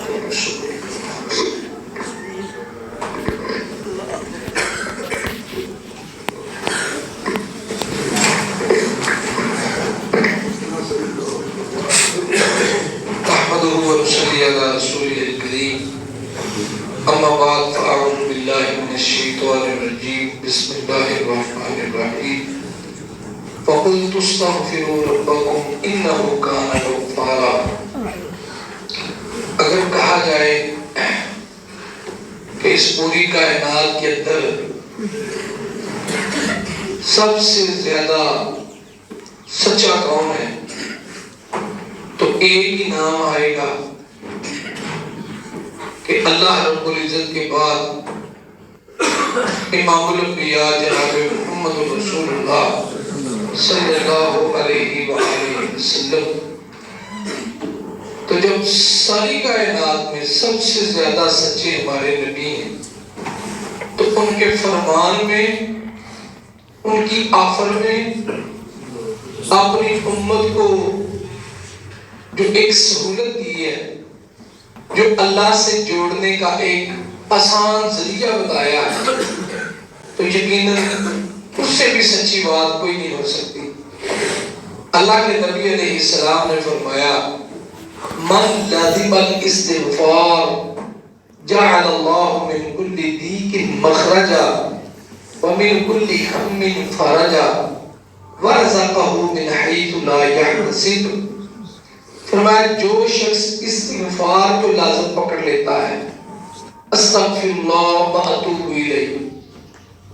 نحمده ونصلي على رسوله الكريم اما بعد فاعوذ بالله من الشيطان الرجيم بسم الله الرحمن الرحيم فقلت استغفروا ربكم انه كان غفارا. اگر کہا جائے کہ اس پوری کائنات کے اندر سب سے زیادہ سچا کون ہے تو ایک ہی نام آئے گا کہ اللہ رب العزت کے بعد امام الانبیاء جناب محمد رسول اللہ صلی اللہ علیہ وآلہ وسلم. تو جب ساری کائنات میں سب سے زیادہ سچے ہمارے نبی ہیں تو ان کے فرمان میں، ان کی آفر میں اپنی امت کو جو ایک سہولت دی ہے، جو اللہ سے جوڑنے کا ایک آسان ذریعہ بتایا ہے، تو یقیناً اس سے بھی سچی بات کوئی نہیں ہو سکتی. اللہ کے نبی علیہ السلام نے فرمایا من لازم الاستغفار جعل اللہ من کل ضیق مخرجا ومن کل ہم فرجا ورزقہ من حیث لا یحتسب. فرمایا جو شخص استغفار کو لازم پکڑ لیتا ہے، استغفر اللہ واتوب الیہ،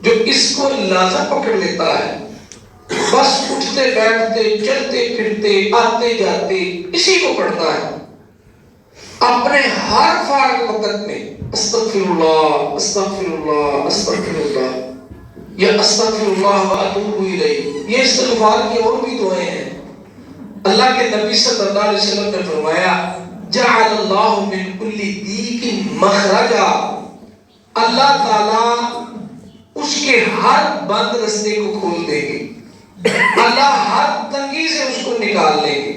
جو اس کو لازم پکڑ لیتا ہے، بس اٹھتے بیٹھتے چلتے پھرتے آتے جاتے اسی کو پڑھتا ہے، اپنے ہر فارغ وقت میں استغفر اللہ استغفر اللہ استغفر اللہ یا استغفر اللہ واتوب الیہ، یہ استغفار کی اور بھی دعائیں ہیں. اللہ کے نبی صلی اللہ علیہ وسلم نے فرمایا جعل اللہ من کل ضیق مخرجا، اللہ تعالیٰ اس کے ہر بند رستے کو کھول دے گے، اللہ ہر تنگی سے اس کو نکال لے گے.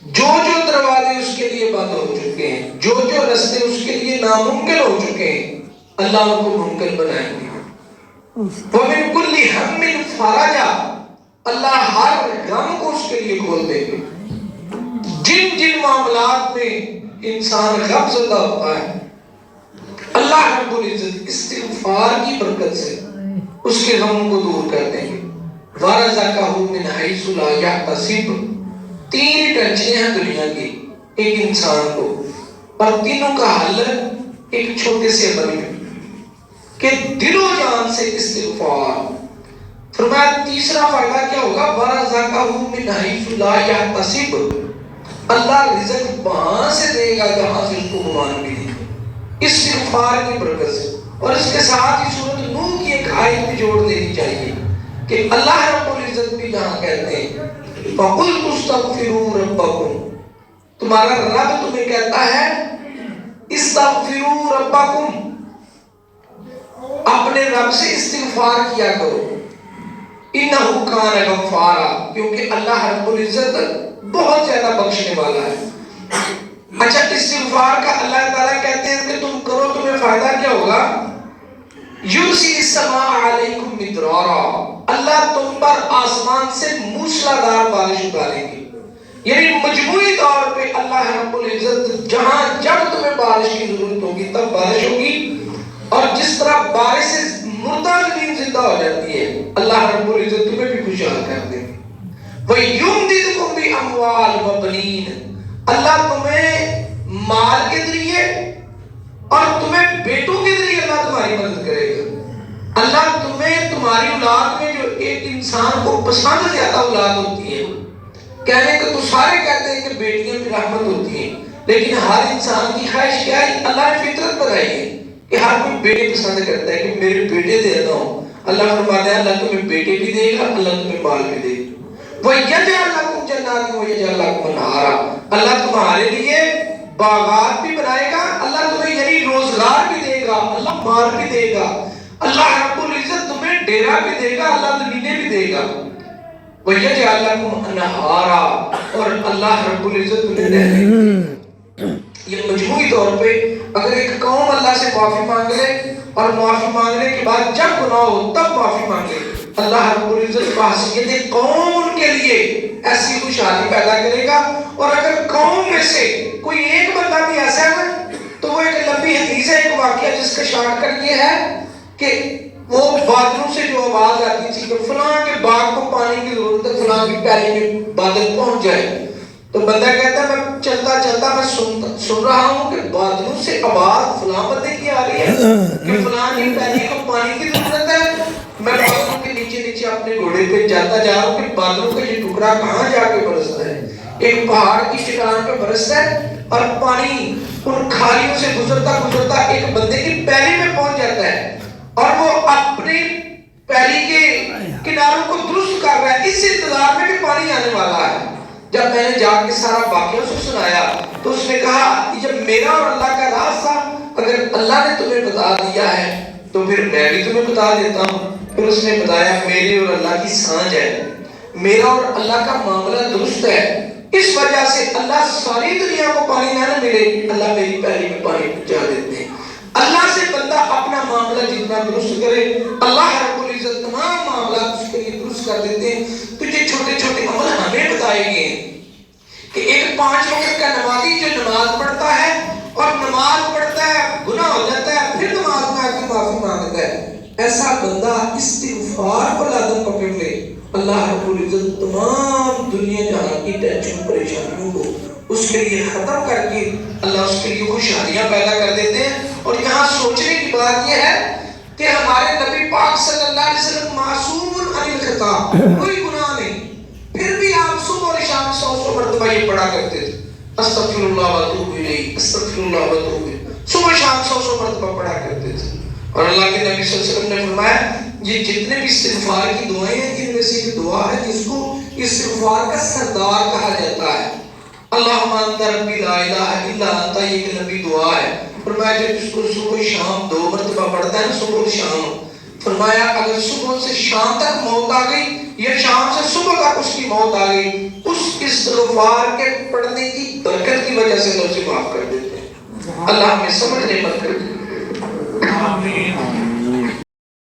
جو جو دروازے اس کے لیے بند ہو چکے ہیں، جو جو رستے اس کے لیے ناممکن ہو چکے ہیں، اللہ ان کو ممکن بنائیں گے. وَمِن كُلِّ هَمٍّ فَرَجًا، اللہ ہر غم کو اس کے لیے کھول دیں گے. جن جن معاملات میں انسان غم زدہ ہوتا ہے، اللہ رب العزت استغفار کی برکت سے اس کے غم کو دور کر دیں گے. وَرَزَقَهُ مِنْ حَيْثُ لَا يَحْتَسِبُ. 3 ٹینشنیں ہیں دنیا کی ایک انسان کو، اور تینوں کا حل ایک چھوٹے سے عمل میں کہ دل و جان سے استغفار. فرمایا تیسرا فائدہ کیا ہوگا؟ وَرَزَقَهُ مِنْ حَيْثُ لَا يَحْتَسِبُ، اللہ رزق وہاں سے دے گا جہاں سے اس کو گمان بھی نہیں، استغفار کی برکت سے. اور اس کے ساتھ ہی سورۃ نوح کی ایک آیت بھی جوڑ دینی چاہیے کہ اللہ رب العزت بھی جہاں کہتے ہیں فَقُلْتُ اسْتَغْفِرُوا رَبَّكُمْ، تمہارا رب تمہیں کہتا ہے اسْتَغْفِرُوا رَبَّكُمْ، اپنے رب سے استغفار کیا کرو. اِنَّهُ كَانَ غَفَّارًا، کیونکہ اللہ رب العزت بہت زیادہ بخشنے والا ہے. اچھا استغفار کا اللہ تعالیٰ کہتے ہیں کہ تم کرو، تمہیں فائدہ کیا ہوگا؟ یُرْسِلِ السَّمَاءَ عَلَيْكُمْ مِدْرَارًا، اللہ تم پر آسمان سے موسلادھار بارش اتاریں گے. یعنی مجموعی طور پہ اللہ رب العزت جہاں جب تمہیں بارش کی ضرورت ہوگی تب بارش ہوگی. اور جس طرح بارش سے مردہ زمین زندہ ہو جاتی ہے، اللہ رب العزت تمہیں بھی خوشحال کر دیں گے. وَيُمْدِدْكُمْ بِأَمْوَالٍ وَبَنِينَ، اللہ تمہیں مال کے ذریعے اور تمہیں بیٹوں کے ذریعے اللہ تمہاری مدد کرے گا. اللہ تمہیں تمہاری اولاد میں جو ایک انسان کو پسند زیادہ اولاد ہوتی ہے، کہنے کہ تو سارے کہتے ہیں کہ بیٹیاں بھی رحمت ہوتی ہیں، لیکن ہر انسان کی خواہش کیا ہے؟ اللہ نے فطرت بنائی ہے کہ ہر کوئی بیٹے پسند کرتا ہے کہ میرے بیٹے دیتا ہوں. اللہ فرماتا ہے اللہ تمہیں بیٹے بھی دے گا، اللہ تمہیں مال بھی دے گا. وَيَجْعَلْ لَكُمْ جَنَّاتٍ وَيَجْعَلْ لَكُمْ أَنْهَارًا، اللہ تمہارے لیے باغات بھی بنائے گا، اللہ تمہیں یعنی روزگار بھی دے گا، اللہ مال بھی دے گا، اللہ رب العزت تمہیں ڈیرا بھی دے گا، اللہ زمینیں بھی دے گا. وَيَجْعَلْ لَكُمْ أَنْهَارًا، اور اللہ رب العزت تمہیں نہریں یہ مجموعی طور پہ اگر ایک قوم اللہ سے معافی مانگ لے اور معافی مانگنے کے بعد جب گناہ ہو تب معافی مانگے، اللہ رب العزت بحیثیت قوم کے لیے ایسی خوشحالی پیدا کرے گا۔ اور اگر قوم میں سے کوئی ایک بندہ بھی ایسا ہے تو وہ ایک لمبی حدیث ہے، ایک واقعہ جس کا شارٹ کٹ یہ ہے کہ وہ بادلوں سے جو آواز آتی تھی کہ فلاں کے باغ کو پانی کی ضرورت ہے، فلاں کی پیلی میں بادل پہنچ جائے، تو بندہ کہتا ہے میں چلتا چلتا میں سن رہا ہوں کہ بادلوں سے آواز فلاں بندے کی آ رہی ہے کہ فلاں کی پیلی کو پانی کی ضرورت ہے۔ میں بادلوں کے نیچے نیچے اپنے گھوڑے پہ جاتا جا رہا ہوں کہ بادلوں کا یہ ٹکڑا کہاں جا کے برستا ہے، ایک پہاڑ کی چٹان پہ برستا ہے اور پانی ان کھالیوں سے گزرتا گزرتا ایک بندے کی پیلی میں پہنچ جاتا ہے اور وہ اپنی پیلی کے کناروں کو درست کر رہا ہے اس انتظار میں کہ پانی آنے والا ہے۔ جب میں نے جا کے سارا واقعہ سے سنایا تو اس نے کہا یہ میرا اور اللہ کا راز تھا، اگر اللہ نے تمہیں بتا دیا ہے تو پھر میں بھی تمہیں بتا دیتا ہوں۔ پھر اس نے بتایا میرے اور اللہ کی سانجھ ہے، میرا اور اللہ کا معاملہ درست ہے، اس وجہ سے اللہ ساری دنیا کو پانی نہ ملے، اللہ میری پیلی میں پانی پہنچا دیتے ہیں۔ اللہ سے بندہ اپنا معاملہ جتنا درست کرے اللہ رب العزت تمام معاملات اس کے لیے درست کر دیتے ہیں۔ تو یہ چھوٹے چھوٹے عمل ہمیں بتائے گئے کہ ایک 5 وقت کا نمازی جو نماز پڑھتا ہے اور نماز پڑھتا ہے گناہ ہو جاتا ہے پھر نماز میں آ کے معافی مانگتا ہے، ایسا بندہ استغفار پر لازم پکڑ لے، اللہ رب العزت تمام دنیا جہاں کی ٹینشن پریشانیوں کو اس کے لیے ختم کر کے اللہ اس کے لیے خوشحالیاں پیدا کر دیتے ہیں۔ اور یہاں سوچنے کی بات یہ ہے کہ ہمارے نبی پاک صلی اللہ علیہ وسلم معصوم عن الخطا، کوئی گناہ نہیں، پھر بھی آپ صبح اور شام 100 مرتبہ یہ پڑھا کرتے تھے استغفر اللہ و اتوب الیہ، استغفر اللہ و اتوب الیہ، صبح شام 100 مرتبہ پڑھا کرتے تھے۔ اور اللہ کے نبی صلی اللہ علیہ وسلم نے فرمایا یہ جتنے بھی استغفار کی دعائیں ہیں ان میں سے ایک دعا ہے جس کو استغفار کا سردار کہا جاتا ہے، اللہم انت ربی لا الہ الا انت، یہ ایک لمبی دعا ہے۔ فرمایا جو اس کو صبح شام 2 مرتبہ پڑھتا ہے نا، صبح و شام، فرمایا اگر صبح سے شام تک موت آ گئی یا شام سے صبح تک اس کی موت آ گئی، اس استغفار کے پڑھنے کی برکت کی وجہ سے اللہ اسے معاف کر دیتے ہیں۔ اللہ ہمیں سمجھنے پر کر دے۔ آمین۔